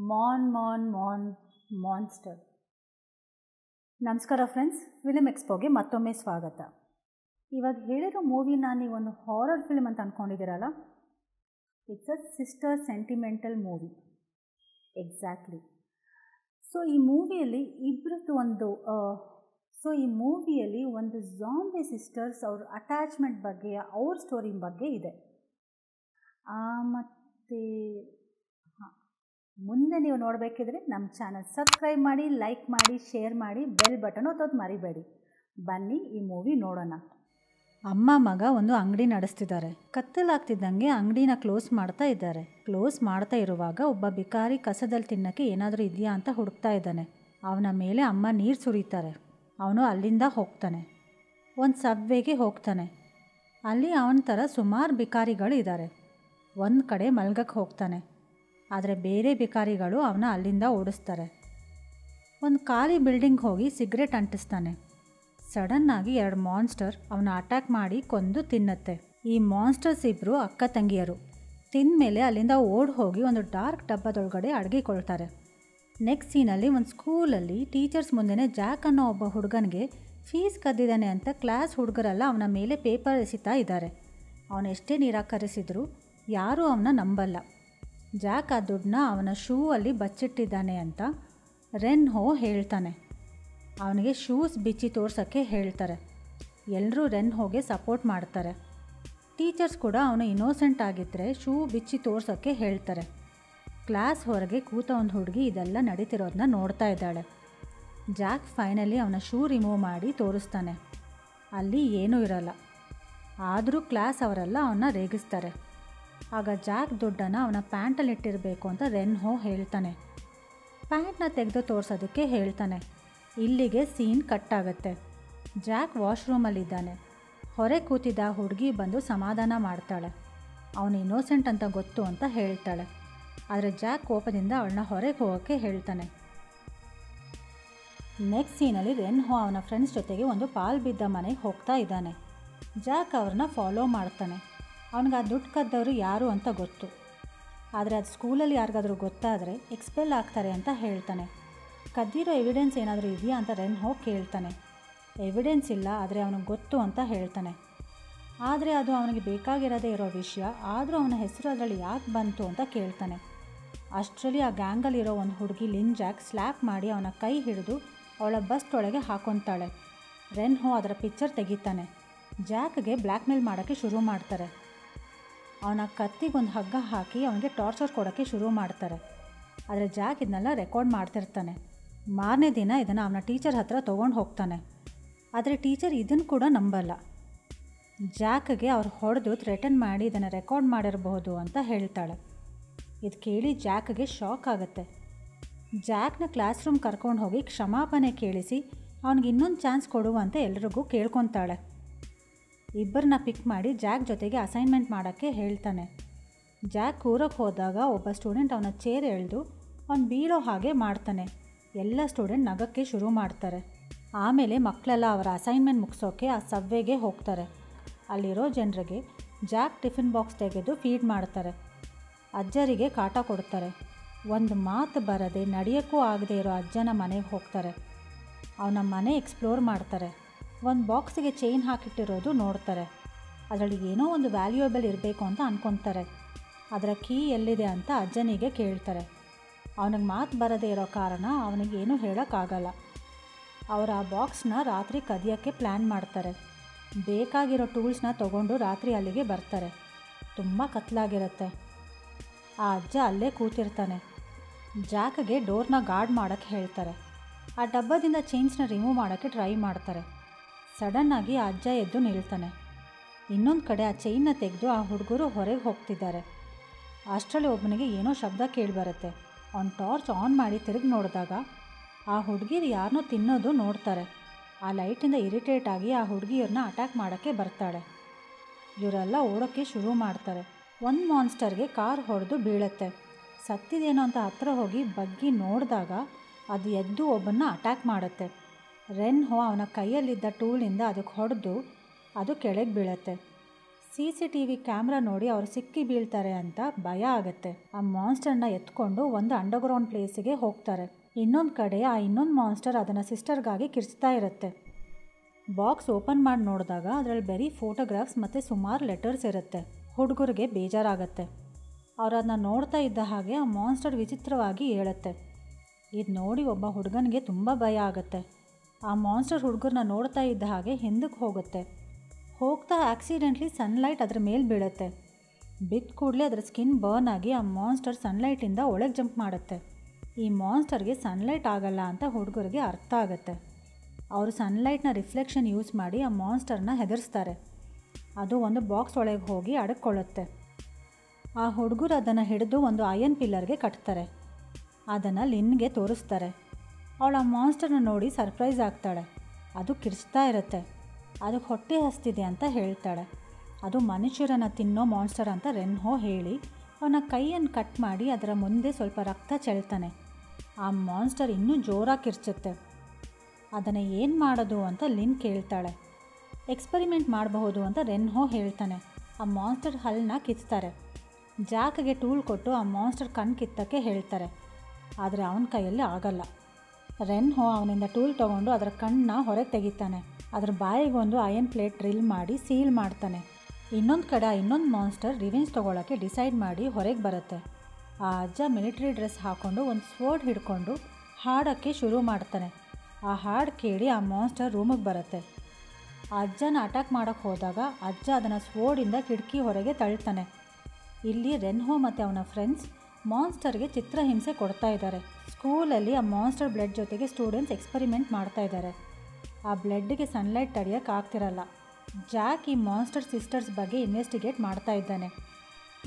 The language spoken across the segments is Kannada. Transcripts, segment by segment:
ಮಾನ್ ಮಾನ್ಸ್ಟರ್. ನಮಸ್ಕಾರ ಫ್ರೆಂಡ್ಸ್, ಫಿಲ್ಮ್ ಎಕ್ಸ್ಪೋಗೆ ಮತ್ತೊಮ್ಮೆ ಸ್ವಾಗತ. ಇವಾಗ ಹೇಳಿರೋ ಮೂವಿನ ನೀವೊಂದು ಹಾರರ್ ಫಿಲ್ಮ್ ಅಂತ ಅಂದ್ಕೊಂಡಿದ್ದೀರಲ್ಲ, it's a sister sentimental movie. Exactly. So ಈ ಮೂವಿಯಲ್ಲಿ ಒಂದು ಝಾಂಬಿ ಸಿಸ್ಟರ್ಸ್ ಅವ್ರ ಅಟ್ಯಾಚ್ಮೆಂಟ್ ಬಗ್ಗೆ, ಅವ್ರ ಸ್ಟೋರಿ ಬಗ್ಗೆ ಇದೆ. ಮತ್ತು ಮುಂದೆ ನೀವು ನೋಡಬೇಕಿದ್ರೆ ನಮ್ಮ ಚಾನಲ್ ಸಬ್ಸ್ಕ್ರೈಬ್ ಮಾಡಿ, ಲೈಕ್ ಮಾಡಿ, ಶೇರ್ ಮಾಡಿ, ಬೆಲ್ ಬಟನ್ ಒತ್ತೋದು ಮರಿಬೇಡಿ. ಬನ್ನಿ ಈ ಮೂವಿ ನೋಡೋಣ. ಅಮ್ಮ ಮಗ ಒಂದು ಅಂಗಡಿ ನಡೆಸ್ತಿದ್ದಾರೆ. ಕತ್ತಲಾಗ್ತಿದ್ದಂಗೆ ಅಂಗಡಿನ ಕ್ಲೋಸ್ ಮಾಡ್ತಾ ಇರುವಾಗ ಒಬ್ಬ ಬಿಕಾರಿ ಕಸದಲ್ಲಿ ತಿನ್ನೋಕ್ಕೆ ಏನಾದರೂ ಇದೆಯಾ ಅಂತ ಹುಡುಕ್ತಾ ಇದ್ದಾನೆ. ಅವನ ಮೇಲೆ ಅಮ್ಮ ನೀರು ಸುರಿತಾರೆ. ಅವನು ಅಲ್ಲಿಂದ ಹೋಗ್ತಾನೆ. ಒಂದು ಸಬ್ವೇಗೆ ಹೋಗ್ತಾನೆ. ಅಲ್ಲಿ ಅವನ ಥರ ಸುಮಾರು ಬಿಕಾರಿಗಳು ಇದ್ದಾರೆ. ಒಂದು ಕಡೆ ಮಲ್ಗಕ್ಕೆ ಹೋಗ್ತಾನೆ. ಆದರೆ ಬೇರೆ ಬಿಕಾರಿಗಳು ಅವನ ಅಲ್ಲಿಂದ ಓಡಿಸ್ತಾರೆ. ಒಂದು ಖಾಲಿ ಬಿಲ್ಡಿಂಗ್ ಹೋಗಿ ಸಿಗರೇಟ್ ಅಂಟಿಸ್ತಾನೆ. ಸಡನ್ನಾಗಿ 2 ಮಾನ್ಸ್ಟರ್ ಅವನ ಅಟ್ಯಾಕ್ ಮಾಡಿ ಕೊಂದು ತಿನ್ನತ್ತೆ. ಈ ಮಾನ್ಸ್ಟರ್ಸ್ ಇಬ್ಬರು ಅಕ್ಕ ತಂಗಿಯರು. ತಿಂದಮೇಲೆ ಅಲ್ಲಿಂದ ಓಡಿ ಹೋಗಿ ಒಂದು ಡಾರ್ಕ್ ಡಬ್ಬದೊಳಗಡೆ ಅಡಗಿಕೊಳ್ತಾರೆ. ನೆಕ್ಸ್ಟ್ ಸೀನಲ್ಲಿ ಒಂದು ಸ್ಕೂಲಲ್ಲಿ ಟೀಚರ್ಸ್ ಮುಂದೆನೇ ಜಾಕ್ ಅನ್ನೋ ಒಬ್ಬ ಹುಡುಗನಿಗೆ ಫೀಸ್ ಕದ್ದಿದ್ದಾನೆ ಅಂತ ಕ್ಲಾಸ್ ಹುಡುಗರೆಲ್ಲ ಅವನ ಮೇಲೆ ಪೇಪರ್ ಎಸಿತಾ ಇದ್ದಾರೆ. ಅವನು ಎಷ್ಟೇ ನಿರಾಕರಿಸಿದ್ರು ಯಾರೂ ಅವನ ನಂಬಲ್ಲ. ಜಾಕ್ ಆ ದುಡ್ಡನ್ನ ಅವನ ಶೂ ಅಲ್ಲಿ ಬಚ್ಚಿಟ್ಟಿದ್ದಾನೆ ಅಂತ ರೆನ್ ಹೋ ಹೇಳ್ತಾನೆ. ಅವನಿಗೆ ಶೂಸ್ ಬಿಚ್ಚಿ ತೋರ್ಸೋಕ್ಕೆ ಹೇಳ್ತಾರೆ. ಎಲ್ಲರೂ ರೆನ್ ಹೋಗೆ ಸಪೋರ್ಟ್ ಮಾಡ್ತಾರೆ. ಟೀಚರ್ಸ್ ಕೂಡ ಅವನು ಇನ್ನೋಸೆಂಟ್ ಆಗಿದ್ದರೆ ಶೂ ಬಿಚ್ಚಿ ತೋರ್ಸೋಕ್ಕೆ ಹೇಳ್ತಾರೆ. ಕ್ಲಾಸ್ ಹೊರಗೆ ಕೂತ ಒಂದು ಹುಡುಗಿ ಇದೆಲ್ಲ ನಡೀತಿರೋದನ್ನ ನೋಡ್ತಾ ಇದ್ದಾಳೆ. ಜಾಕ್ ಫೈನಲಿ ಅವನ ಶೂ ರಿಮೂವ್ ಮಾಡಿ ತೋರಿಸ್ತಾನೆ. ಅಲ್ಲಿ ಏನೂ ಇರಲ್ಲ. ಆದರೂ ಕ್ಲಾಸ್ ಅವರೆಲ್ಲ ಅವನ್ನ ರೇಗಿಸ್ತಾರೆ. ಆಗ ಜಾಕ್ ದುಡ್ಡನ್ನು ಅವನ ಪ್ಯಾಂಟಲ್ಲಿ ಇಟ್ಟಿರಬೇಕು ಅಂತ ರೆನ್ ಹೋ ಹೇಳ್ತಾನೆ. ಪ್ಯಾಂಟ್ನ ತೆಗೆದು ತೋರಿಸೋದಕ್ಕೆ ಹೇಳ್ತಾನೆ. ಇಲ್ಲಿಗೆ ಸೀನ್ ಕಟ್ ಆಗುತ್ತೆ. ಜಾಕ್ ವಾಶ್ರೂಮಲ್ಲಿದ್ದಾನೆ. ಹೊರೆ ಕೂತಿದ್ದ ಹುಡುಗಿ ಬಂದು ಸಮಾಧಾನ ಮಾಡ್ತಾಳೆ. ಅವನು ಇನ್ನೋಸೆಂಟ್ ಅಂತ ಗೊತ್ತು ಅಂತ ಹೇಳ್ತಾಳೆ. ಆದರೆ ಜಾಕ್ ಕೋಪದಿಂದ ಅವಳನ್ನ ಹೊರಗೆ ಹೋಗೋಕ್ಕೆ ಹೇಳ್ತಾನೆ. ನೆಕ್ಸ್ಟ್ ಸೀನಲ್ಲಿ ರೆನ್ ಹೋ ಅವನ ಫ್ರೆಂಡ್ಸ್ ಜೊತೆಗೆ ಒಂದು ಪಾಲ್ ಬಿದ್ದ ಮನೆಗೆ ಹೋಗ್ತಾ ಇದ್ದಾನೆ. ಜಾಕ್ ಅವ್ರನ್ನ ಫಾಲೋ ಮಾಡ್ತಾನೆ. ಅವನಿಗೆ ಆ ದುಡ್ಡು ಕದ್ದವರು ಯಾರು ಅಂತ ಗೊತ್ತು. ಆದರೆ ಅದು ಸ್ಕೂಲಲ್ಲಿ ಯಾರಿಗಾದರೂ ಗೊತ್ತಾದರೆ ಎಕ್ಸ್ಪೆಲ್ ಆಗ್ತಾರೆ ಅಂತ ಹೇಳ್ತಾನೆ. ಕದ್ದಿರೋ ಎವಿಡೆನ್ಸ್ ಏನಾದರೂ ಇದೆಯಾ ಅಂತ ರೆನ್ ಹೋ ಕೇಳ್ತಾನೆ. ಎವಿಡೆನ್ಸ್ ಇಲ್ಲ, ಆದರೆ ಅವನಿಗೆ ಗೊತ್ತು ಅಂತ ಹೇಳ್ತಾನೆ. ಆದರೆ ಅದು ಅವನಿಗೆ ಬೇಕಾಗಿರೋದೇ ಇರೋ ವಿಷಯ. ಆದರೂ ಅವನ ಹೆಸರು ಅದರಲ್ಲಿ ಯಾಕೆ ಬಂತು ಅಂತ ಕೇಳ್ತಾನೆ. ಅಷ್ಟರಲ್ಲಿ ಆ ಗ್ಯಾಂಗಲ್ಲಿರೋ ಒಂದು ಹುಡುಗಿ ಲಿನ್ ಜಾಕ್ ಸ್ಲ್ಯಾಪ್ ಮಾಡಿ ಅವನ ಕೈ ಹಿಡಿದು ಅವಳ ಬಸ್ ಒಳಗೆ ಹಾಕೊತಾಳೆ. ರೆನ್ ಹೋ ಅದರ ಪಿಕ್ಚರ್ ತೆಗಿತಾನೆ. ಜಾಕ್ಗೆ ಬ್ಲ್ಯಾಕ್ ಮೇಲ್ ಮಾಡೋಕ್ಕೆ ಶುರು ಮಾಡ್ತಾರೆ. ಅವನ ಕತ್ತಿಗೊಂದು ಹಗ್ಗ ಹಾಕಿ ಅವನಿಗೆ ಟಾರ್ಚರ್ ಕೊಡೋಕ್ಕೆ ಶುರು ಮಾಡ್ತಾರೆ. ಆದರೆ ಜಾಕ್ ಇದನ್ನೆಲ್ಲ ರೆಕಾರ್ಡ್ ಮಾಡ್ತಿರ್ತಾನೆ. ಮಾರನೇ ದಿನ ಇದನ್ನು ಅವನ ಟೀಚರ್ ಹತ್ರ ತೊಗೊಂಡು ಹೋಗ್ತಾನೆ. ಆದರೆ ಟೀಚರ್ ಇದನ್ನು ಕೂಡ ನಂಬಲ್ಲ. ಜಾಕ್ಗೆ ಅವ್ರು ಹೊಡೆದು ಥ್ರೆಟನ್ ಮಾಡಿ ಇದನ್ನು ರೆಕಾರ್ಡ್ ಮಾಡಿರಬಹುದು ಅಂತ ಹೇಳ್ತಾಳೆ. ಇದು ಕೇಳಿ ಜಾಕ್ಗೆ ಶಾಕ್ ಆಗುತ್ತೆ. ಜಾಕ್ನ ಕ್ಲಾಸ್ ರೂಮ್ ಕರ್ಕೊಂಡು ಹೋಗಿ ಕ್ಷಮಾಪಣೆ ಕೇಳಿಸಿ ಅವನಿಗೆ ಇನ್ನೊಂದು ಚಾನ್ಸ್ ಕೊಡುವಂತೆ ಎಲ್ರಿಗೂ ಕೇಳ್ಕೊತಾಳೆ. ಇಬ್ಬರನ್ನ ಪಿಕ್ ಮಾಡಿ ಜಾಕ್ ಜೊತೆಗೆ ಅಸೈನ್ಮೆಂಟ್ ಮಾಡೋಕ್ಕೆ ಹೇಳ್ತಾನೆ. ಜಾಕ್ ಕೂರಕ್ಕೆ ಹೋದಾಗ ಒಬ್ಬ ಸ್ಟೂಡೆಂಟ್ ಅವನ ಚೇರ್ ಎಳೆದು ಅವನು ಬೀಳೋ ಹಾಗೆ ಮಾಡ್ತಾನೆ. ಎಲ್ಲ ಸ್ಟೂಡೆಂಟ್ ನಗಕ್ಕೆ ಶುರು ಮಾಡ್ತಾರೆ. ಆಮೇಲೆ ಮಕ್ಕಳೆಲ್ಲ ಅವರ ಅಸೈನ್ಮೆಂಟ್ ಮುಗಿಸೋಕ್ಕೆ ಆ ಸಬ್ವೇಗೆ ಹೋಗ್ತಾರೆ. ಅಲ್ಲಿರೋ ಜನರಿಗೆ ಜಾಕ್ ಟಿಫಿನ್ ಬಾಕ್ಸ್ ತೆಗೆದು ಫೀಡ್ ಮಾಡ್ತಾರೆ. ಅಜ್ಜರಿಗೆ ಕಾಟ ಕೊಡ್ತಾರೆ. ಒಂದು ಮಾತು ಬರದೆ ನಡೆಯೋಕ್ಕೂ ಆಗದೆ ಇರೋ ಅಜ್ಜನ ಮನೆಗೆ ಹೋಗ್ತಾರೆ. ಅವನ ಮನೆ ಎಕ್ಸ್ಪ್ಲೋರ್ ಮಾಡ್ತಾರೆ. ಒಂದು ಬಾಕ್ಸಿಗೆ ಚೈನ್ ಹಾಕಿಟ್ಟಿರೋದು ನೋಡ್ತಾರೆ. ಅದರಲ್ಲಿ ಏನೋ ಒಂದು ವ್ಯಾಲ್ಯೂಯಬಲ್ ಇರಬೇಕು ಅಂತ ಅಂದ್ಕೊತಾರೆ. ಅದರ ಕೀ ಎಲ್ಲಿದೆ ಅಂತ ಅಜ್ಜನಿಗೆ ಕೇಳ್ತಾರೆ. ಅವನಿಗೆ ಮಾತು ಬರದೇ ಇರೋ ಕಾರಣ ಅವನಿಗೇನು ಹೇಳೋಕ್ಕಾಗಲ್ಲ. ಅವರು ಆ ಬಾಕ್ಸ್ನ ರಾತ್ರಿ ಕದಿಯೋಕ್ಕೆ ಪ್ಲ್ಯಾನ್ ಮಾಡ್ತಾರೆ. ಬೇಕಾಗಿರೋ ಟೂಲ್ಸ್ನ ತೊಗೊಂಡು ರಾತ್ರಿ ಅಲ್ಲಿಗೆ ಬರ್ತಾರೆ. ತುಂಬ ಕತ್ಲಾಗಿರುತ್ತೆ. ಆ ಅಜ್ಜ ಅಲ್ಲೇ ಕೂತಿರ್ತಾನೆ. ಜಾಕ್ಗೆ ಡೋರ್ನ ಗಾರ್ಡ್ ಮಾಡೋಕ್ಕೆ ಹೇಳ್ತಾರೆ. ಆ ಡಬ್ಬದಿಂದ ಚೈನ್ಸ್ನ ರಿಮೂವ್ ಮಾಡೋಕ್ಕೆ ಟ್ರೈ ಮಾಡ್ತಾರೆ. ಸಡನ್ನಾಗಿ ಆ ಅಜ್ಜ ಎದ್ದು ನಿಲ್ತಾನೆ. ಇನ್ನೊಂದು ಕಡೆ ಆ ಚೈನ್ನ ತೆಗೆದು ಆ ಹುಡುಗರು ಹೊರಗೆ ಹೋಗ್ತಿದ್ದಾರೆ. ಅಷ್ಟರಲ್ಲಿ ಒಬ್ಬನಿಗೆ ಏನೋ ಶಬ್ದ ಕೇಳಿಬರುತ್ತೆ. ಅವನು ಟಾರ್ಚ್ ಆನ್ ಮಾಡಿ ತಿರುಗಿ ನೋಡಿದಾಗ ಆ ಹುಡುಗಿರು ಯಾರನ್ನೋ ತಿನ್ನೋದು ನೋಡ್ತಾರೆ. ಆ ಲೈಟಿಂದ ಇರಿಟೇಟ್ ಆಗಿ ಆ ಹುಡುಗಿಯವ್ರನ್ನ ಅಟ್ಯಾಕ್ ಮಾಡೋಕ್ಕೆ ಬರ್ತಾಳೆ. ಇವರೆಲ್ಲ ಓಡೋಕ್ಕೆ ಶುರು ಮಾಡ್ತಾರೆ. ಒಂದು ಮಾನ್ಸ್ಟರ್ಗೆ ಕಾರ್ ಹೊಡೆದು ಬೀಳುತ್ತೆ. ಸತ್ತಿದೇನೋ ಅಂತ ಹತ್ರ ಹೋಗಿ ಬಗ್ಗಿ ನೋಡಿದಾಗ ಅದು ಎದ್ದು ಒಬ್ಬನ್ನ ಅಟ್ಯಾಕ್ ಮಾಡುತ್ತೆ. ರೆನ್ ಹೋ ಅವನ ಕೈಯಲ್ಲಿದ್ದ ಟೂಲಿಂದ ಅದಕ್ಕೆ ಹೊಡೆದು ಅದು ಕೆಳಗೆ ಬೀಳುತ್ತೆ. CCTV ಕ್ಯಾಮ್ರಾ ನೋಡಿ ಅವ್ರು ಸಿಕ್ಕಿ ಬೀಳ್ತಾರೆ ಅಂತ ಭಯ ಆಗುತ್ತೆ. ಆ ಮಾನ್ಸ್ಟರ್ನ ಎತ್ಕೊಂಡು ಒಂದು ಅಂಡರ್ಗ್ರೌಂಡ್ ಪ್ಲೇಸಿಗೆ ಹೋಗ್ತಾರೆ. ಇನ್ನೊಂದು ಕಡೆ ಆ ಇನ್ನೊಂದು ಮಾನ್ಸ್ಟರ್ ಅದನ್ನು ಸಿಸ್ಟರ್ಗಾಗಿ ಕಿರ್ಚ್ತಾ ಇರುತ್ತೆ. ಬಾಕ್ಸ್ ಓಪನ್ ಮಾಡಿ ನೋಡಿದಾಗ ಅದರಲ್ಲಿ ಬರೀ ಫೋಟೋಗ್ರಾಫ್ಸ್ ಮತ್ತು ಸುಮಾರು ಲೆಟರ್ಸ್ ಇರುತ್ತೆ. ಹುಡುಗರಿಗೆ ಬೇಜಾರಾಗತ್ತೆ. ಅವ್ರು ಅದನ್ನ ನೋಡ್ತಾ ಇದ್ದ ಹಾಗೆ ಆ ಮಾನ್ಸ್ಟರ್ ವಿಚಿತ್ರವಾಗಿ ಹೇಳುತ್ತೆ. ಇದು ನೋಡಿ ಒಬ್ಬ ಹುಡುಗನಿಗೆ ತುಂಬ ಭಯ ಆಗುತ್ತೆ. ಆ ಮಾನ್ಸ್ಟರ್ ಹುಡುಗರನ್ನ ನೋಡ್ತಾ ಇದ್ದ ಹಾಗೆ ಹಿಂದಕ್ಕೆ ಹೋಗುತ್ತೆ. ಹೋಗ್ತಾ ಆಕ್ಸಿಡೆಂಟ್ಲಿ ಸನ್ಲೈಟ್ ಅದರ ಮೇಲೆ ಬೀಳುತ್ತೆ. ಬಿದ್ದ ಕೂಡಲೇ ಅದರ ಸ್ಕಿನ್ ಬರ್ನ್ ಆಗಿ ಆ ಮಾನ್ಸ್ಟರ್ ಸನ್ಲೈಟಿಂದ ಒಳಗೆ ಜಂಪ್ ಮಾಡುತ್ತೆ. ಈ ಮಾನ್ಸ್ಟರ್ಗೆ ಸನ್ಲೈಟ್ ಆಗಲ್ಲ ಅಂತ ಹುಡುಗರಿಗೆ ಅರ್ಥ ಆಗುತ್ತೆ. ಅವರು ಸನ್ಲೈಟ್ನ ರಿಫ್ಲೆಕ್ಷನ್ ಯೂಸ್ ಮಾಡಿ ಆ ಮಾನ್ಸ್ಟರ್ನ ಹೆದರಿಸ್ತಾರೆ. ಅದು ಒಂದು ಬಾಕ್ಸ್ ಒಳಗೆ ಹೋಗಿ ಅಡಕ್ಕೊಳ್ಳುತ್ತೆ. ಆ ಹುಡುಗರು ಅದನ್ನು ಹಿಡಿದು ಒಂದು ಐರನ್ ಪಿಲ್ಲರ್ಗೆ ಕಟ್ತಾರೆ. ಅದನ್ನು ಲಿನ್ಗೆ ತೋರಿಸ್ತಾರೆ. ಅವಳು ಆ ಮಾನ್ಸ್ಟರ್ನ ನೋಡಿ ಸರ್ಪ್ರೈಸ್ ಆಗ್ತಾಳೆ. ಅದು ಕಿರ್ಚ್ತಾ ಇರುತ್ತೆ. ಅದಕ್ಕೆ ಹೊಟ್ಟೆ ಹಸ್ತಿದೆ ಅಂತ ಹೇಳ್ತಾಳೆ. ಅದು ಮನುಷ್ಯರನ್ನು ತಿನ್ನೋ ಮಾನ್ಸ್ಟರ್ ಅಂತ ರೆನ್ಹೋ ಹೇಳಿ ಅವನ ಕೈಯನ್ನು ಕಟ್ ಮಾಡಿ ಅದರ ಮುಂದೆ ಸ್ವಲ್ಪ ರಕ್ತ ಚೆಲ್ತಾನೆ. ಆ ಮಾನ್ಸ್ಟರ್ ಇನ್ನೂ ಜೋರಾಗಿ ಕಿರ್ಚುತ್ತೆ. ಅದನ್ನು ಏನು ಮಾಡೋದು ಅಂತ ಲಿನ್ ಕೇಳ್ತಾಳೆ. ಎಕ್ಸ್ಪರಿಮೆಂಟ್ ಮಾಡಬಹುದು ಅಂತ ರೆನ್ಹೋ ಹೇಳ್ತಾನೆ. ಆ ಮಾನ್ಸ್ಟರ್ ಹಲ್ಲನ್ನ ಕಿತ್ತಾರೆ. ಜಾಕ್ಗೆ ಟೂಲ್ ಕೊಟ್ಟು ಆ ಮಾನ್ಸ್ಟರ್ ಕಣ್ಣು ಕಿತ್ತಕ್ಕೆ ಹೇಳ್ತಾರೆ. ಆದರೆ ಅವನ ಕೈಯಲ್ಲಿ ಆಗಲ್ಲ. ರೆನ್ಹೋ ಅವನಿಂದ ಟೂಲ್ ತೊಗೊಂಡು ಅದರ ಕಣ್ಣನ್ನ ಹೊರಗೆ ತೆಗಿತಾನೆ. ಅದರ ಬಾಯಿಗೆ ಒಂದು ಐರನ್ ಪ್ಲೇಟ್ ಡ್ರಿಲ್ ಮಾಡಿ ಸೀಲ್ ಮಾಡ್ತಾನೆ. ಇನ್ನೊಂದು ಕಡೆ ಇನ್ನೊಂದು ಮಾನ್ಸ್ಟರ್ ರಿವೆಂಜ್ ತೊಗೊಳಕ್ಕೆ ಡಿಸೈಡ್ ಮಾಡಿ ಹೊರಗೆ ಬರುತ್ತೆ. ಆ ಅಜ್ಜ ಮಿಲಿಟ್ರಿ ಡ್ರೆಸ್ ಹಾಕ್ಕೊಂಡು ಒಂದು ಸ್ವೋರ್ಡ್ ಹಿಡ್ಕೊಂಡು ಹಾಡೋಕ್ಕೆ ಶುರು ಮಾಡ್ತಾನೆ. ಆ ಹಾಡು ಕೇಳಿ ಆ ಮಾನ್ಸ್ಟರ್ ರೂಮಿಗೆ ಬರುತ್ತೆ. ಆ ಅಜ್ಜನ ಅಟ್ಯಾಕ್ ಮಾಡೋಕ್ಕೆ ಹೋದಾಗ ಅಜ್ಜ ಅದನ್ನು ಸ್ವೋರ್ಡಿಂದ ಕಿಟಕಿ ಹೊರಗೆ ತಳ್ತಾನೆ. ಇಲ್ಲಿ ರೆನ್ಹೋ ಮತ್ತು ಅವನ ಫ್ರೆಂಡ್ಸ್ ಮಾನ್ಸ್ಟರ್ಗೆ ಚಿತ್ರಹಿಂಸೆ ಕೊಡ್ತಾ ಇದ್ದಾರೆ. ಸ್ಕೂಲಲ್ಲಿ ಆ ಮಾನ್ಸ್ಟರ್ ಬ್ಲಡ್ ಜೊತೆಗೆ ಸ್ಟೂಡೆಂಟ್ಸ್ ಎಕ್ಸ್ಪರಿಮೆಂಟ್ ಮಾಡ್ತಾ ಇದ್ದಾರೆ. ಆ ಬ್ಲಡ್ಗೆ ಸನ್ಲೈಟ್ ತಡೆಯೋಕ್ಕೆ ಆಗ್ತಿರಲ್ಲ. ಜಾಕ್ ಈ ಮಾನ್ಸ್ಟರ್ ಸಿಸ್ಟರ್ಸ್ ಬಗ್ಗೆ ಇನ್ವೆಸ್ಟಿಗೇಟ್ ಮಾಡ್ತಾ ಇದ್ದಾನೆ.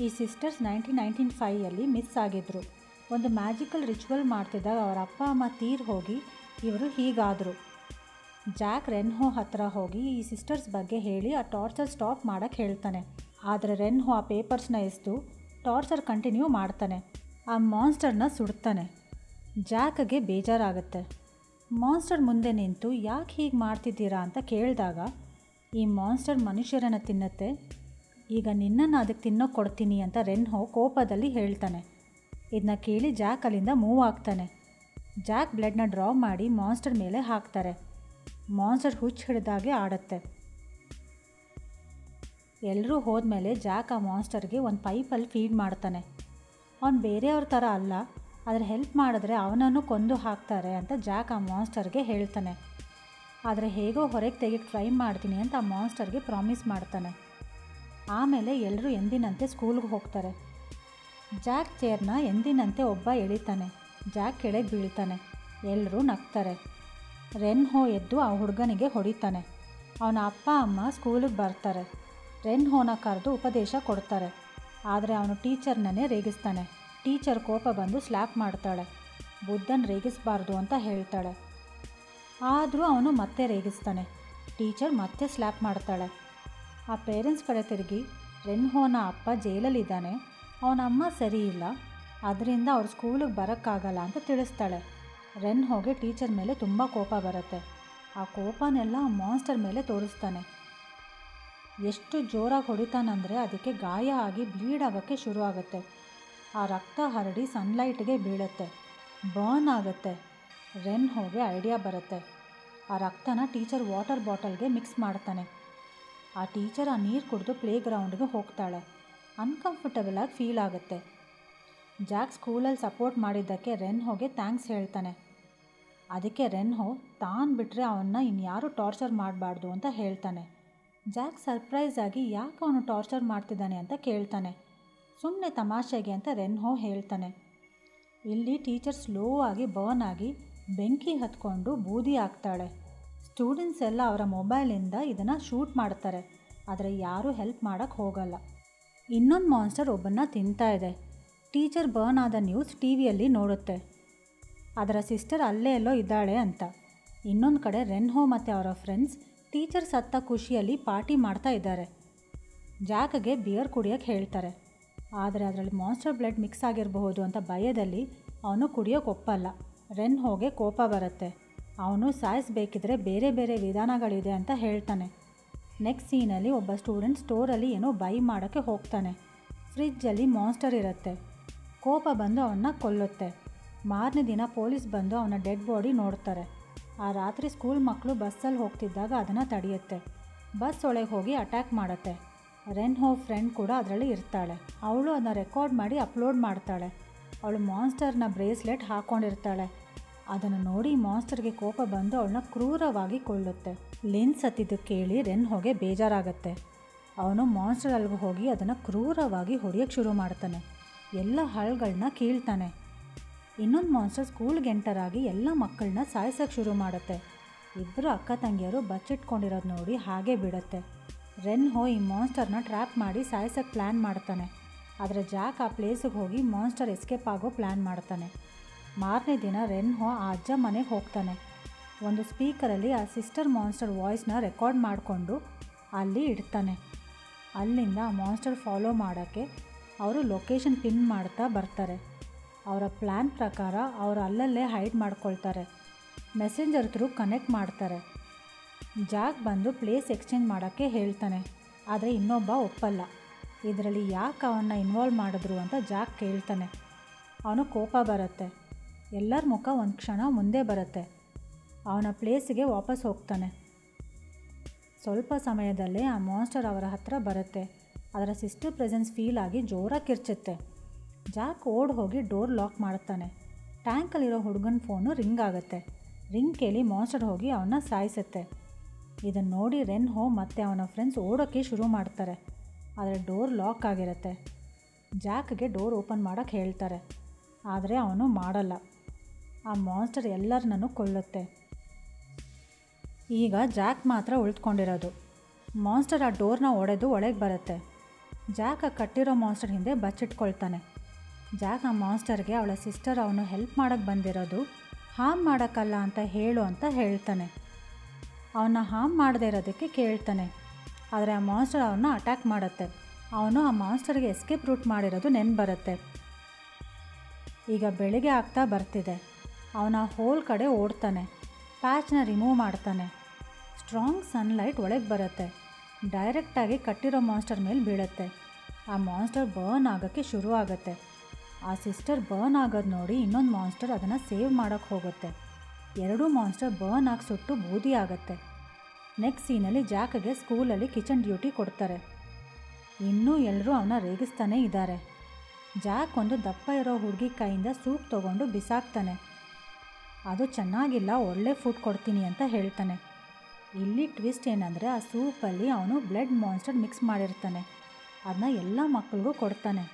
ಈ ಸಿಸ್ಟರ್ಸ್ 1995 ಮಿಸ್ ಆಗಿದ್ರು. ಒಂದು ಮ್ಯಾಜಿಕಲ್ ರಿಚುವಲ್ ಮಾಡ್ತಿದ್ದಾಗ ಅವರ ಅಪ್ಪ ಅಮ್ಮ ತೀರ್ ಹೋಗಿ ಇವರು ಹೀಗಾದರು. ಜಾಕ್ ರೆನ್ಹೋ ಹತ್ರ ಹೋಗಿ ಈ ಸಿಸ್ಟರ್ಸ್ ಬಗ್ಗೆ ಹೇಳಿ ಆ ಟಾರ್ಚರ್ ಸ್ಟಾಪ್ ಮಾಡೋಕ್ಕೆ ಹೇಳ್ತಾನೆ. ಆದರೆ ರೆನ್ಹೋ ಆ ಪೇಪರ್ಸ್ನ ಎಸ್ದು ಟಾರ್ಚರ್ ಕಂಟಿನ್ಯೂ ಮಾಡ್ತಾನೆ. ಆ ಮಾನ್ಸ್ಟರ್ನ ಸುಡ್ತಾನೆ. ಜಾಕ್ಗೆ ಬೇಜಾರಾಗುತ್ತೆ. ಮಾನ್ಸ್ಟರ್ ಮುಂದೆ ನಿಂತು ಯಾಕೆ ಹೀಗೆ ಮಾಡ್ತಿದ್ದೀರಾ ಅಂತ ಕೇಳಿದಾಗ ಈ ಮಾನ್ಸ್ಟರ್ ಮನುಷ್ಯರನ್ನು ತಿನ್ನುತ್ತೆ, ಈಗ ನಿನ್ನನ್ನು ಅದಕ್ಕೆ ತಿನ್ನೋಕೆ ಕೊಡ್ತೀನಿ ಅಂತ ರೆನ್ಹೋ ಕೋಪದಲ್ಲಿ ಹೇಳ್ತಾನೆ. ಇದನ್ನ ಕೇಳಿ ಜಾಕ್ ಅಲ್ಲಿಂದ ಮೂವ್ ಆಗ್ತಾನೆ. ಜಾಕ್ ಬ್ಲಡ್ನ ಡ್ರಾ ಮಾಡಿ ಮಾನ್ಸ್ಟರ್ ಮೇಲೆ ಹಾಕ್ತಾರೆ. ಮಾನ್ಸ್ಟರ್ ಹುಚ್ಚು ಹಿಡಿದಾಗೆ ಆಡುತ್ತೆ. ಎಲ್ಲರೂ ಹೋದ್ಮೇಲೆ ಜಾಕ್ ಆ ಮಾನ್ಸ್ಟರ್ಗೆ ಒಂದು ಪೈಪಲ್ಲಿ ಫೀಡ್ ಮಾಡ್ತಾನೆ. ಅವನು ಬೇರೆಯವ್ರ ಥರ ಅಲ್ಲ, ಆದರೆ ಹೆಲ್ಪ್ ಮಾಡಿದ್ರೆ ಅವನನ್ನು ಕೊಂದು ಹಾಕ್ತಾರೆ ಅಂತ ಜಾಕ್ ಆ ಮಾನ್ಸ್ಟರ್ಗೆ ಹೇಳ್ತಾನೆ. ಆದರೆ ಹೇಗೋ ಹೊರಗೆ ತೆಗೆದು ಟ್ರೈ ಮಾಡ್ತೀನಿ ಅಂತ ಆ ಮಾನ್ಸ್ಟರ್ಗೆ ಪ್ರಾಮಿಸ್ ಮಾಡ್ತಾನೆ. ಆಮೇಲೆ ಎಲ್ಲರೂ ಎಂದಿನಂತೆ ಸ್ಕೂಲ್ಗೆ ಹೋಗ್ತಾರೆ. ಜಾಕ್ ಚೇರ್ನ ಎಂದಿನಂತೆ ಒಬ್ಬ ಎಳಿತಾನೆ. ಜಾಕ್ ಕೆಳಗೆ ಬೀಳ್ತಾನೆ. ಎಲ್ಲರೂ ನಗ್ತಾರೆ. ರೆನ್ಹೋ ಎದ್ದು ಆ ಹುಡುಗನಿಗೆ ಹೊಡಿತಾನೆ. ಅವನ ಅಪ್ಪ ಅಮ್ಮ ಸ್ಕೂಲಿಗೆ ಬರ್ತಾರೆ. ರೆನ್ಹೋನ ಕರೆದು ಉಪದೇಶ ಕೊಡ್ತಾರೆ. ಆದರೆ ಅವನು ಟೀಚರ್ನೇ ರೇಗಿಸ್ತಾನೆ. ಟೀಚರ್ ಕೋಪ ಬಂದು ಸ್ಲ್ಯಾಪ್ ಮಾಡ್ತಾಳೆ. ಬುದ್ಧನ ರೇಗಿಸಬಾರ್ದು ಅಂತ ಹೇಳ್ತಾಳೆ. ಆದರೂ ಅವನು ಮತ್ತೆ ರೇಗಿಸ್ತಾನೆ. ಟೀಚರ್ ಮತ್ತೆ ಸ್ಲ್ಯಾಪ್ ಮಾಡ್ತಾಳೆ. ಆ ಪೇರೆಂಟ್ಸ್ ಕಡೆ ತಿರುಗಿ ರೆನ್ಹೋನ ಅಪ್ಪ ಜೈಲಲ್ಲಿದ್ದಾನೆ, ಅವನ ಅಮ್ಮ ಸರಿ ಇಲ್ಲ, ಅದರಿಂದ ಅವ್ರು ಸ್ಕೂಲಿಗೆ ಬರೋಕ್ಕಾಗಲ್ಲ ಅಂತ ತಿಳಿಸ್ತಾಳೆ. ರೆನ್ಹೋಗೆ ಟೀಚರ್ ಮೇಲೆ ತುಂಬ ಕೋಪ ಬರುತ್ತೆ. ಆ ಕೋಪನೆಲ್ಲ ಆ ಮಾನ್ಸ್ಟರ್ ಮೇಲೆ ತೋರಿಸ್ತಾನೆ. ಎಷ್ಟು ಜೋರಾಗಿ ಹೊಡಿತಾನಂದರೆ ಅದಕ್ಕೆ ಗಾಯ ಆಗಿ ಬ್ಲೀಡ್ ಆಗೋಕ್ಕೆ ಶುರು ಆಗುತ್ತೆ. ಆ ರಕ್ತ ಹರಡಿ ಸನ್ಲೈಟ್ಗೆ ಬೀಳುತ್ತೆ, ಬರ್ನ್ ಆಗುತ್ತೆ. ರೆನ್ಹೋಗೆ ಐಡಿಯಾ ಬರುತ್ತೆ. ಆ ರಕ್ತನ ಟೀಚರ್ ವಾಟರ್ ಬಾಟಲ್ಗೆ ಮಿಕ್ಸ್ ಮಾಡ್ತಾನೆ. ಆ ಟೀಚರ್ ಆ ನೀರು ಕುಡಿದು ಪ್ಲೇ ಗ್ರೌಂಡ್ಗೆ ಹೋಗ್ತಾಳೆ. ಅನ್ಕಂಫರ್ಟಬಲಾಗಿ ಫೀಲ್ ಆಗುತ್ತೆ. ಜಾಕ್ ಸ್ಕೂಲಲ್ಲಿ ಸಪೋರ್ಟ್ ಮಾಡಿದ್ದಕ್ಕೆ ರೆನ್ಹೋಗೆ ಥ್ಯಾಂಕ್ಸ್ ಹೇಳ್ತಾನೆ. ಅದಕ್ಕೆ ರೆನ್ಹೋ ತಾನು ಬಿಟ್ಟರೆ ಅವನ್ನ ಇನ್ಯಾರೂ ಟಾರ್ಚರ್ ಮಾಡಬಾರ್ದು ಅಂತ ಹೇಳ್ತಾನೆ. ಜಾಕ್ ಸರ್ಪ್ರೈಸ್ ಆಗಿ ಯಾಕೆ ಅವನು ಟಾರ್ಚರ್ ಮಾಡ್ತಿದ್ದಾನೆ ಅಂತ ಕೇಳ್ತಾನೆ. ಸುಮ್ಮನೆ ತಮಾಷೆಗೆ ಅಂತ ರೆನ್ಹೋ ಹೇಳ್ತಾನೆ. ಇಲ್ಲಿ ಟೀಚರ್ ಸ್ಲೋ ಆಗಿ ಬರ್ನ್ ಆಗಿ ಬೆಂಕಿ ಹತ್ಕೊಂಡು ಬೂದಿ ಆಗ್ತಾಳೆ. ಸ್ಟೂಡೆಂಟ್ಸ್ ಎಲ್ಲ ಅವರ ಮೊಬೈಲಿಂದ ಇದನ್ನು ಶೂಟ್ ಮಾಡ್ತಾರೆ, ಆದರೆ ಯಾರೂ ಹೆಲ್ಪ್ ಮಾಡೋಕ್ಕೆ ಹೋಗಲ್ಲ. ಇನ್ನೊಂದು ಮಾನ್ಸ್ಟರ್ ಒಬ್ಬನ್ನ ತಿಂತಾ ಇದೆ. ಟೀಚರ್ ಬರ್ನ್ ಆದ ನ್ಯೂಸ್ ಟಿವಿಯಲ್ಲಿ ನೋಡುತ್ತೆ. ಅದರ ಸಿಸ್ಟರ್ ಅಲ್ಲೇ ಎಲ್ಲೋ ಇದ್ದಾಳೆ ಅಂತ. ಇನ್ನೊಂದು ಕಡೆ ರೆನ್ಹೋ ಮತ್ತು ಅವರ ಫ್ರೆಂಡ್ಸ್ ಟೀಚರ್ ಸತ್ತ ಖುಷಿಯಲ್ಲಿ ಪಾರ್ಟಿ ಮಾಡ್ತಾ ಇದ್ದಾರೆ. ಜಾಕ್ಗೆ ಬಿಯರ್ ಕುಡಿಯೋಕ್ಕೆ ಹೇಳ್ತಾರೆ. ಆದರೆ ಅದರಲ್ಲಿ ಮಾನ್ಸ್ಟರ್ ಬ್ಲಡ್ ಮಿಕ್ಸ್ ಆಗಿರಬಹುದು ಅಂತ ಭಯದಲ್ಲಿ ಅವನು ಕುಡಿಯೋಕ್ಕೆ ಒಪ್ಪಲ್ಲ. ರೆನ್ಹೋಗೆ ಕೋಪ ಬರುತ್ತೆ. ಅವನು ಸಾಯಿಸಬೇಕಿದ್ರೆ ಬೇರೆ ಬೇರೆ ವಿಧಾನಗಳಿದೆ ಅಂತ ಹೇಳ್ತಾನೆ. ನೆಕ್ಸ್ಟ್ ಸೀನಲ್ಲಿ ಒಬ್ಬ ಸ್ಟೂಡೆಂಟ್ ಸ್ಟೋರಲ್ಲಿ ಏನೋ ಬೈ ಮಾಡೋಕ್ಕೆ ಹೋಗ್ತಾನೆ. ಫ್ರಿಜ್ಜಲ್ಲಿ ಮಾನ್ಸ್ಟರ್ ಇರುತ್ತೆ. ಕೋಪ ಬಂದು ಅವನ್ನ ಕೊಲ್ಲುತ್ತೆ. ಮಾರನೇ ದಿನ ಪೊಲೀಸ್ ಬಂದು ಅವನ ಡೆಡ್ ಬಾಡಿ ನೋಡ್ತಾರೆ. ಆ ರಾತ್ರಿ ಸ್ಕೂಲ್ ಮಕ್ಕಳು ಬಸ್ಸಲ್ಲಿ ಹೋಗ್ತಿದ್ದಾಗ ಅದನ್ನು ತಡೆಯುತ್ತೆ. ಬಸ್ ಒಳಗೆ ಹೋಗಿ ಅಟ್ಯಾಕ್ ಮಾಡುತ್ತೆ. ರೆನ್ಹೋ ಫ್ರೆಂಡ್ ಕೂಡ ಅದರಲ್ಲಿ ಇರ್ತಾಳೆ. ಅವಳು ಅದನ್ನು ರೆಕಾರ್ಡ್ ಮಾಡಿ ಅಪ್ಲೋಡ್ ಮಾಡ್ತಾಳೆ. ಅವಳು ಮಾನ್ಸ್ಟರ್ನ ಬ್ರೇಸ್ಲೆಟ್ ಹಾಕ್ಕೊಂಡಿರ್ತಾಳೆ. ಅದನ್ನು ನೋಡಿ ಮಾನ್ಸ್ಟರ್ಗೆ ಕೋಪ ಬಂದು ಅವಳನ್ನ ಕ್ರೂರವಾಗಿ ಕೊಲ್ಲುತ್ತೆ. ಲಿನ್ ಸತ್ತಿದ್ದು ಕೇಳಿ ರೆನ್ಹೋಗೆ ಬೇಜಾರಾಗುತ್ತೆ. ಅವನು ಮಾನ್ಸ್ಟರ್ ಅಲ್ಲಿಗೆ ಹೋಗಿ ಅದನ್ನು ಕ್ರೂರವಾಗಿ ಹೊಡೆಯೋಕ್ಕೆ ಶುರು ಮಾಡ್ತಾನೆ. ಎಲ್ಲ ಹಳ್ಗಳನ್ನ ಕೀಳ್ತಾನೆ. ಇನ್ನೊಂದು ಮಾನ್ಸ್ಟರ್ ಸ್ಕೂಲ್ಗೆ ಎಂಟರಾಗಿ ಎಲ್ಲ ಮಕ್ಕಳನ್ನ ಸಾಯಿಸೋಕ್ಕೆ ಶುರು ಮಾಡುತ್ತೆ. ಇಬ್ಬರು ಅಕ್ಕ ತಂಗಿಯರು ಬಚ್ಚಿಟ್ಕೊಂಡಿರೋದು ನೋಡಿ ಹಾಗೆ ಬಿಡುತ್ತೆ. ರೆನ್ಹೋ ಈ ಮಾನ್ಸ್ಟರ್ನ ಟ್ರ್ಯಾಪ್ ಮಾಡಿ ಸಾಯಿಸೋಕ್ಕೆ ಪ್ಲ್ಯಾನ್ ಮಾಡ್ತಾನೆ. ಆದರೆ ಜಾಕ್ ಆ ಪ್ಲೇಸಿಗೆ ಹೋಗಿ ಮಾನ್ಸ್ಟರ್ ಎಸ್ಕೇಪ್ ಆಗೋ ಪ್ಲ್ಯಾನ್ ಮಾಡ್ತಾನೆ. ಮಾರನೇ ದಿನ ರೆನ್ಹೋ ಆ ಅಜ್ಜ ಮನೆಗೆ ಹೋಗ್ತಾನೆ. ಒಂದು ಸ್ಪೀಕರಲ್ಲಿ ಆ ಸಿಸ್ಟರ್ ಮಾನ್ಸ್ಟರ್ ವಾಯ್ಸ್ನ ರೆಕಾರ್ಡ್ ಮಾಡಿಕೊಂಡು ಅಲ್ಲಿ ಇಡ್ತಾನೆ. ಅಲ್ಲಿಂದ ಆ ಮಾನ್ಸ್ಟರ್ ಫಾಲೋ ಮಾಡೋಕ್ಕೆ ಅವರು ಲೊಕೇಶನ್ ಪಿನ್ ಮಾಡ್ತಾ ಬರ್ತಾರೆ. ಅವರ ಪ್ಲ್ಯಾನ್ ಪ್ರಕಾರ ಅವರು ಅಲ್ಲಲ್ಲೇ ಹೈಡ್ ಮಾಡ್ಕೊಳ್ತಾರೆ. ಮೆಸೆಂಜರ್ ಥ್ರೂ ಕನೆಕ್ಟ್ ಮಾಡ್ತಾರೆ. ಜಾಕ್ ಬಂದು ಪ್ಲೇಸ್ ಎಕ್ಸ್ಚೇಂಜ್ ಮಾಡೋಕ್ಕೆ ಹೇಳ್ತಾನೆ. ಆದರೆ ಇನ್ನೊಬ್ಬ ಒಪ್ಪಲ್ಲ. ಇದರಲ್ಲಿ ಯಾಕೆ ಅವನ್ನ ಇನ್ವಾಲ್ವ್ ಮಾಡಿದ್ರು ಅಂತ ಜಾಕ್ ಕೇಳ್ತಾನೆ. ಅವನು ಕೋಪ ಬರುತ್ತೆ. ಎಲ್ಲರ ಮುಖ ಒಂದು ಕ್ಷಣ ಮುಂದೆ ಬರುತ್ತೆ. ಅವನ ಪ್ಲೇಸಿಗೆ ವಾಪಸ್ ಹೋಗ್ತಾನೆ. ಸ್ವಲ್ಪ ಸಮಯದಲ್ಲೇ ಆ ಮಾನ್ಸ್ಟರ್ ಅವರ ಹತ್ರ ಬರುತ್ತೆ. ಅದರ ಸಿಸ್ಟರ್ ಪ್ರೆಸೆನ್ಸ್ ಫೀಲ್ ಆಗಿ ಜೋರಾಗಿ ಕಿರ್ಚುತ್ತೆ. ಜಾಕ್ ಓಡ್ ಹೋಗಿ ಡೋರ್ ಲಾಕ್ ಮಾಡ್ತಾನೆ. ಟ್ಯಾಂಕಲ್ಲಿರೋ ಹುಡುಗನ ಫೋನು ರಿಂಗ್ ಆಗುತ್ತೆ. ರಿಂಗ್ ಕೇಳಿ ಮಾನ್ಸ್ಟರ್ ಹೋಗಿ ಅವನ್ನ ಸಾಯಿಸುತ್ತೆ. ಇದನ್ನು ನೋಡಿ ರೆನ್ಹೋ ಮತ್ತು ಅವನ ಫ್ರೆಂಡ್ಸ್ ಓಡೋಕ್ಕೆ ಶುರು ಮಾಡ್ತಾರೆ. ಆದರೆ ಡೋರ್ ಲಾಕ್ ಆಗಿರುತ್ತೆ. ಜಾಕ್ಗೆ ಡೋರ್ ಓಪನ್ ಮಾಡೋಕ್ಕೆ ಹೇಳ್ತಾರೆ. ಆದರೆ ಅವನು ಮಾಡಲ್ಲ. ಆ ಮಾನ್ಸ್ಟರ್ ಎಲ್ಲರನ್ನೂ ಕೊಲ್ಲುತ್ತೆ. ಈಗ ಜಾಕ್ ಮಾತ್ರ ಉಳಿದುಕೊಂಡಿರೋದು. ಮಾನ್ಸ್ಟರ್ ಆ ಡೋರ್ನ ಒಡೆದು ಒಳಗೆ ಬರುತ್ತೆ. ಜಾಕ್ ಆ ಕಟ್ಟಿರೋ ಮಾನ್ಸ್ಟರ್ ಹಿಂದೆ ಬಚ್ಚಿಟ್ಕೊಳ್ತಾನೆ. ಜಾಕ್ ಆ ಮಾನ್ಸ್ಟರ್ಗೆ ಅವಳ ಸಿಸ್ಟರ್ ಅವನು ಹೆಲ್ಪ್ ಮಾಡೋಕ್ಕೆ ಬಂದಿರೋದು ಹಾರ್ಮ್ ಮಾಡೋಕ್ಕಲ್ಲ ಅಂತ ಹೇಳು ಅಂತ ಹೇಳ್ತಾನೆ. ಅವನ್ನ ಹಾರ್ಮ್ ಮಾಡದೇ ಇರೋದಕ್ಕೆ ಕೇಳ್ತಾನೆ. ಆದರೆ ಆ ಮಾನ್ಸ್ಟರ್ ಅವನ್ನ ಅಟ್ಯಾಕ್ ಮಾಡುತ್ತೆ. ಅವನು ಆ ಮಾನ್ಸ್ಟರ್ಗೆ ಎಸ್ಕೇಪ್ ರೂಟ್ ಮಾಡಿರೋದು ನೆನ್ಪು ಬರುತ್ತೆ. ಈಗ ಬೆಳಿಗ್ಗೆ ಆಗ್ತಾ ಬರ್ತಿದೆ. ಅವನ ಹೋಲ್ ಕಡೆ ಓಡ್ತಾನೆ. ಪ್ಯಾಚ್ನ ರಿಮೂವ್ ಮಾಡ್ತಾನೆ. ಸ್ಟ್ರಾಂಗ್ ಸನ್ಲೈಟ್ ಒಳಗೆ ಬರುತ್ತೆ. ಡೈರೆಕ್ಟಾಗಿ ಕಟ್ಟಿರೋ ಮಾನ್ಸ್ಟರ್ ಮೇಲೆ ಬೀಳುತ್ತೆ. ಆ ಮಾನ್ಸ್ಟರ್ ಬರ್ನ್ ಆಗೋಕ್ಕೆ ಶುರು ಆಗುತ್ತೆ. ಆ ಸಿಸ್ಟರ್ ಬರ್ನ್ ಆಗೋದು ನೋಡಿ ಇನ್ನೊಂದು ಮಾನ್ಸ್ಟರ್ ಅದನ್ನು ಸೇವ್ ಮಾಡೋಕ್ಕೆ ಹೋಗುತ್ತೆ. ಎರಡೂ ಮಾನ್ಸ್ಟರ್ ಬರ್ನ್ ಆಗಿ ಸುಟ್ಟು ಬೂದಿ ಆಗುತ್ತೆ. ನೆಕ್ಸ್ಟ್ ಸೀನಲ್ಲಿ ಜಾಕ್ಗೆ ಸ್ಕೂಲಲ್ಲಿ ಕಿಚನ್ ಡ್ಯೂಟಿ ಕೊಡ್ತಾರೆ. ಇನ್ನೂ ಎಲ್ಲರೂ ಅವನ ರೇಗಿಸ್ತಾನೇ ಇದ್ದಾರೆ. ಜಾಕ್ ಒಂದು ದಪ್ಪ ಇರೋ ಹುಡುಗಿ ಕೈಯಿಂದ ಸೂಪ್ ತೊಗೊಂಡು ಬಿಸಾಕ್ತಾನೆ. ಅದು ಚೆನ್ನಾಗಿಲ್ಲ, ಒಳ್ಳೆ ಫುಡ್ ಕೊಡ್ತೀನಿ ಅಂತ ಹೇಳ್ತಾನೆ. ಇಲ್ಲಿ ಟ್ವಿಸ್ಟ್ ಏನಂದರೆ ಆ ಸೂಪಲ್ಲಿ ಅವನು ಬ್ಲಡ್ ಮಾನ್ಸ್ಟರ್ ಮಿಕ್ಸ್ ಮಾಡಿರ್ತಾನೆ. ಅದನ್ನ ಎಲ್ಲ ಮಕ್ಕಳಿಗೂ ಕೊಡ್ತಾನೆ.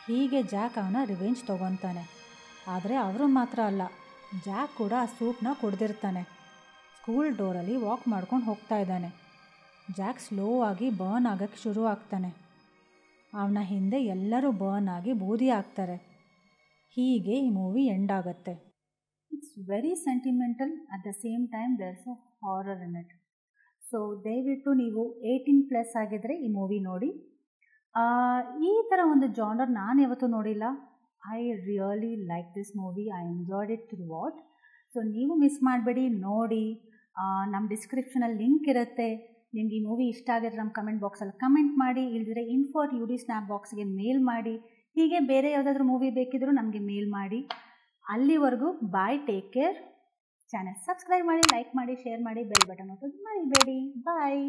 ಹೀಗೆ ಜಾಕ್ ಅವನ ರಿವೆಂಜ್ ತೊಗೊತಾನೆ. ಆದರೆ ಅವರು ಮಾತ್ರ ಅಲ್ಲ, ಜಾಕ್ ಕೂಡ ಆ ಸೂಪ್ನ ಕುಡ್ದಿರ್ತಾನೆ. ಸ್ಕೂಲ್ ಡೋರಲ್ಲಿ ವಾಕ್ ಮಾಡ್ಕೊಂಡು ಹೋಗ್ತಾ ಇದ್ದಾನೆ. ಜಾಕ್ ಸ್ಲೋ ಆಗಿ ಬರ್ನ್ ಆಗೋಕ್ಕೆ ಶುರು ಆಗ್ತಾನೆ. ಅವನ ಹಿಂದೆ ಎಲ್ಲರೂ ಬರ್ನ್ ಆಗಿ ಬೂದಿ ಆಗ್ತಾರೆ. ಹೀಗೆ ಈ ಮೂವಿ ಎಂಡ್ ಆಗುತ್ತೆ. It's very sentimental, at the same time there's a horror in it. So ದಯವಿಟ್ಟು ನೀವು 18+ ಆಗಿದ್ದರೆ ಈ ಮೂವಿ ನೋಡಿ. ಈ ಥರ ಒಂದು ಜಾನರ್ ನಾನು ಯಾವತ್ತೂ ನೋಡಿಲ್ಲ. I really like this movie. I enjoyed it through what. So ನೀವು ಮಿಸ್ ಮಾಡಬೇಡಿ, ನೋಡಿ. ನಮ್ಮ ಡಿಸ್ಕ್ರಿಪ್ಷನಲ್ಲಿ ಲಿಂಕ್ ಇರುತ್ತೆ. ನಿಮ್ಗೆ ಈ ಮೂವಿ ಇಷ್ಟ ಆಗಿದ್ರೆ ನಮ್ಮ ಕಮೆಂಟ್ ಬಾಕ್ಸಲ್ಲಿ ಕಮೆಂಟ್ ಮಾಡಿ, ಇಲ್ಲದಿದ್ರೆ info@ud snap ಬಾಕ್ಸ್ಗೆ ಮೇಲ್ ಮಾಡಿ. ಹೀಗೆ ಬೇರೆ ಯಾವುದಾದ್ರೂ ಮೂವಿ ಬೇಕಿದ್ರೂ ನಮಗೆ ಮೇಲ್ ಮಾಡಿ. ಅಲ್ಲಿವರೆಗೂ ಬಾಯ್, ಟೇಕ್ ಕೇರ್. ಚಾನೆಲ್ ಸಬ್ಸ್ಕ್ರೈಬ್ ಮಾಡಿ, ಲೈಕ್ ಮಾಡಿ, ಶೇರ್ ಮಾಡಿ, ಬೆಲ್ ಬಟನ್ ಒತ್ತೋದು ಮರಿಬೇಡಿ. ಬಾಯ್.